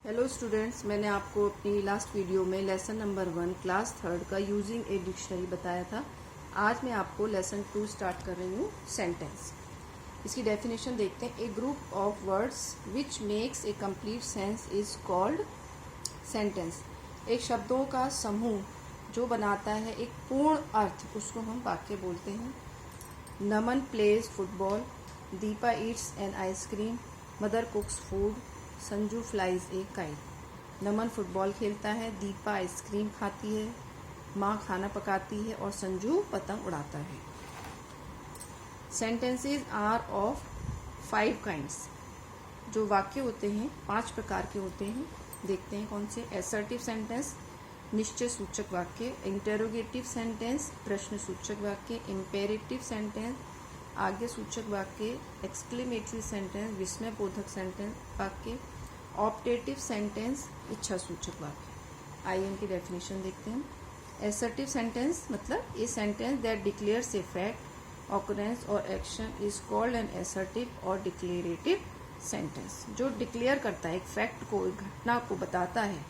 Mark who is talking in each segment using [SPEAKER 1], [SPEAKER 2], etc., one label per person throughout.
[SPEAKER 1] Hello students, मैंने आपको अपनी लास्ट वीडियो में लेसन नंबर 1 क्लास 3 का यूजिंग ए डिक्शनरी बताया था। आज मैं आपको लेसन 2 स्टार्ट कर रही हूँ, सेंटेंस। इसकी डेफिनेशन देखते हैं। A group of words which makes a complete sense is called sentence. एक शब्दों का समूह जो बनाता है एक पूर्ण अर्थ, उसको हम वाक्य बोलते हैं। Naman plays football, Deepa eats an ice cream, mother cooks food, Sanju flies a kite. Naman football खेलता है, दीपा आइसक्रीम खाती है, माँ खाना पकाती है और संजू पतंग उड़ाता है। Sentences are of 5 kinds. जो वाक्य होते हैं 5 प्रकार के होते हैं। देखते हैं कौन से। एसर्टिव सेंटेंस, निश्चय सूचक वाक्य। इंटेरोगेटिव सेंटेंस, प्रश्न सूचक वाक्य। इम्पेरेटिव सेंटेंस, आज्ञा सूचक वाक्य। एक्सक्लेमेटरी सेंटेंस, विस्मय बोधक सेंटेंस वाक्य। ऑप्टेटिव सेंटेंस, इच्छा सूचक वाक्य। आइए इनकी डेफिनेशन देखते हैं। एसर्टिव सेंटेंस मतलब a sentence that declares a fact, occurrence और action is called an assertive और डिक्लेरेटिव सेंटेंस। जो डिक्लेयर करता है एक फैक्ट को, एक घटना को बताता है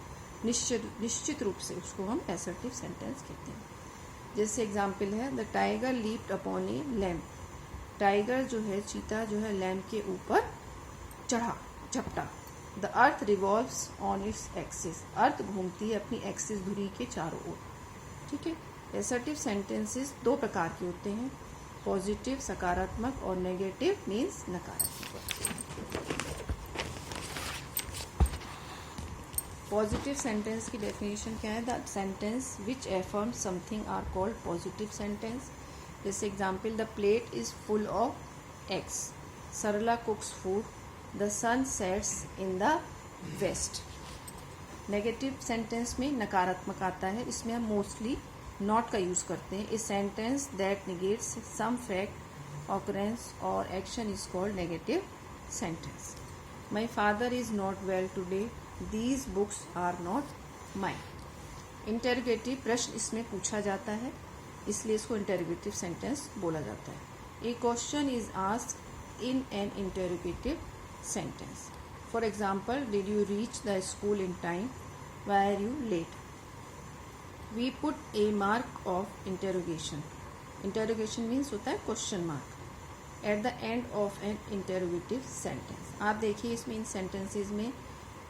[SPEAKER 1] निश्चित रूप से, उसको हम एसर्टिव सेंटेंस कहते हैं। जैसे एग्जाम्पल है, the tiger leaped upon A lamp. Tiger जो है, चीता जो है, लैम्प के ऊपर चढ़ा, झपटा। The earth revolves on its axis. Earth घूमती है अपनी एक्सिस धुरी के चारों ओर। ठीक है। एसर्टिव सेंटेंसेस 2 प्रकार के होते हैं, पॉजिटिव सकारात्मक और नेगेटिव मीन्स नकारात्मक। पॉजिटिव सेंटेंस की डेफिनेशन क्या है? The sentence which affirm something are called positive sentence. जैसे example, the plate is full of eggs, Sarla cooks food, the sun sets in the west. Negative sentence में नकारात्मक आता है, इसमें हम मोस्टली नॉट का यूज करते हैं। A sentence that negates some fact, occurrence और action is called negative sentence. My father is not well today, these books are not mine. Interrogative प्रश्न इसमें पूछा जाता है, इसलिए इसको इंटेरोगेटिव सेंटेंस बोला जाता है। A question is asked in an interrogative sentence. For example, did you reach the school in time, why are you late. We put a mark of interrogation. Interrogation means होता है question mark at the end of an interrogative sentence. आप देखिए इसमें इन sentences में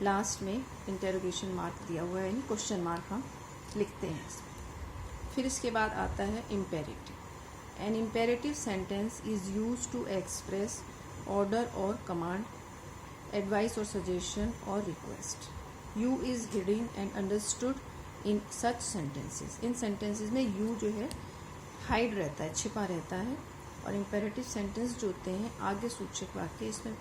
[SPEAKER 1] last में interrogation mark दिया हुआ है, यानी क्वेश्चन मार्क हम लिखते हैं। फिर इसके बाद आता है imperative. An imperative sentence is use to express order और कमांड, एडवाइस और सजेशन और request. You is hidden and understood in such sentences. इन सेंटेंसेस में यू जो है हाइड रहता है, छिपा रहता है। और इम्पेरेटिव सेंटेंस जो होते हैं आज्ञा सूचक वाक्य, इसमें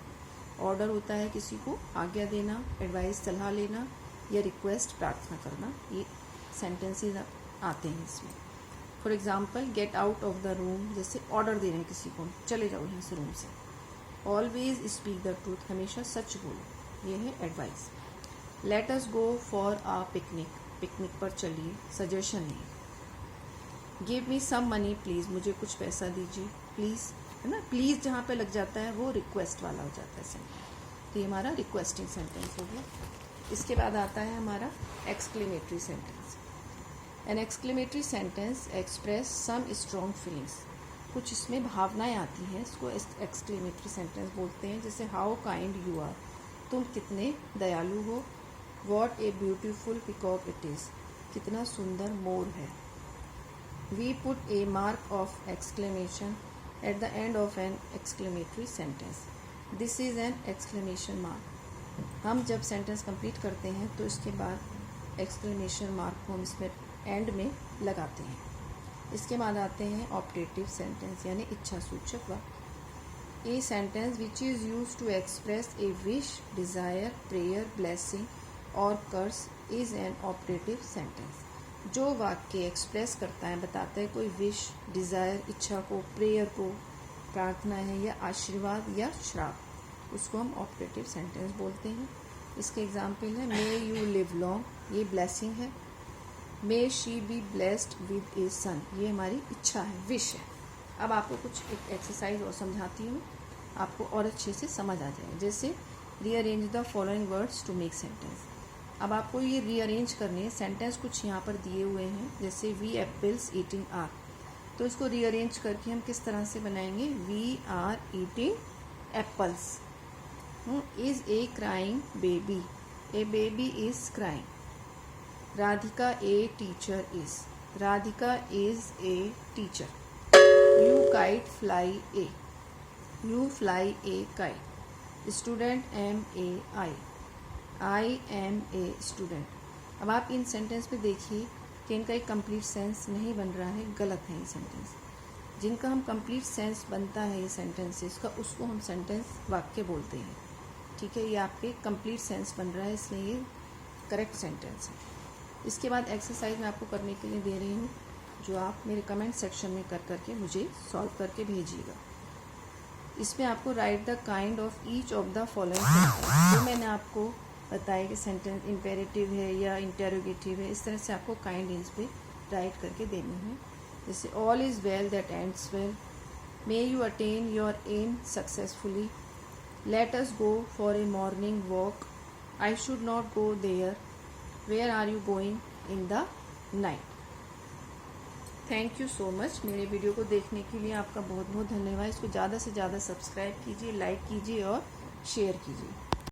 [SPEAKER 1] ऑर्डर होता है किसी को आज्ञा देना, एडवाइस सलाह लेना या रिक्वेस्ट प्रार्थना करना, ये सेंटेंसेस आते हैं इसमें। For example, get out of the room, जैसे ऑर्डर दे रहे हैं किसी को, चले जाओ यहाँ से रूम से। ऑलवेज स्पीक द ट्रूथ, हमेशा सच बोलो, ये है advice. Let us go for a picnic, picnic पर चलिए, सजेशन है। Give me some money please, मुझे कुछ पैसा दीजिए, प्लीज़, है ना। प्लीज़ जहाँ पे लग जाता है वो रिक्वेस्ट वाला हो जाता है सेंटेंस। तो ये हमारा रिक्वेस्टिंग सेंटेंस हो गया। इसके बाद आता है हमारा exclamatory sentence. An exclamatory sentence express some strong feelings. कुछ इसमें भावनाएं आती हैं, इसको एक्सक्लेमेटरी सेंटेंस बोलते हैं। जैसे हाउ काइंड यू आर, तुम कितने दयालु हो। What a beautiful peacock it is, कितना सुंदर मोर है। We put a mark of exclamation at the end of an exclamatory sentence. This is an exclamation mark. हम जब सेंटेंस कंप्लीट करते हैं तो इसके बाद एक्सक्लेमेशन मार्क को हम इसमें एंड में लगाते हैं। इसके बाद आते हैं ऑप्टेटिव सेंटेंस, यानी इच्छा सूचक वाक्य। A sentence which is use to express a wish, desire, prayer, blessing और curse is an optative sentence. जो वाक्य एक्सप्रेस करता है, बताता है कोई विश, डिज़ायर, इच्छा को, प्रेयर को, प्रार्थना है, या आशीर्वाद या श्राप, उसको हम ऑप्टेटिव सेंटेंस बोलते हैं। इसके एग्जाम्पल है, मे यू लिव लॉन्ग, ये ब्लेसिंग है। मे शी बी ब्लेस्ड विद ए सन, ये हमारी इच्छा है, विश है। अब आपको कुछ एक एक्सरसाइज और समझाती हूँ, आपको और अच्छे से समझ आ जाए। जैसे rearrange the following words to make sentence. अब आपको ये रीअरेंज करने हैं। सेंटेंस कुछ यहाँ पर दिए हुए हैं, जैसे वी एप्पल्स ईटिंग आर, तो इसको रीअरेंज करके हम किस तरह से बनाएंगे? We are eating apples. Is a crying baby, a baby is crying. Radhika a teacher is, Radhika is a teacher. You kite fly a, you fly a kite. Student am a I am a student. अब आप इन sentence में देखिए कि इनका एक complete sense नहीं बन रहा है, गलत है ये सेंटेंस। जिनका हम कंप्लीट सेंस बनता है ये सेंटेंसेस का, उसको हम सेंटेंस वाक्य बोलते हैं। ठीक है, ये आपके कंप्लीट सेंस बन रहा है, इसलिए ये करेक्ट सेंटेंस है। इसके बाद एक्सरसाइज मैं आपको करने के लिए दे रही हूँ, जो आप मेरे कमेंट सेक्शन में कर करके मुझे सॉल्व करके भेजिएगा। इसमें आपको right the kind of each of the following sentence, जो मैंने आपको बताया कि सेंटेंस इम्पेरेटिव है या इंटेरोगेटिव है, इस तरह से आपको काइंड इस पे राइट करके देनी है। जैसे all is well that ends well, may you attain your aim successfully, let us go for a morning walk, I should not go there, where are you going in the night. Thank you so much. मेरे video को देखने के लिए आपका बहुत बहुत धन्यवाद। इसको ज़्यादा से ज़्यादा सब्सक्राइब कीजिए, लाइक कीजिए और शेयर कीजिए।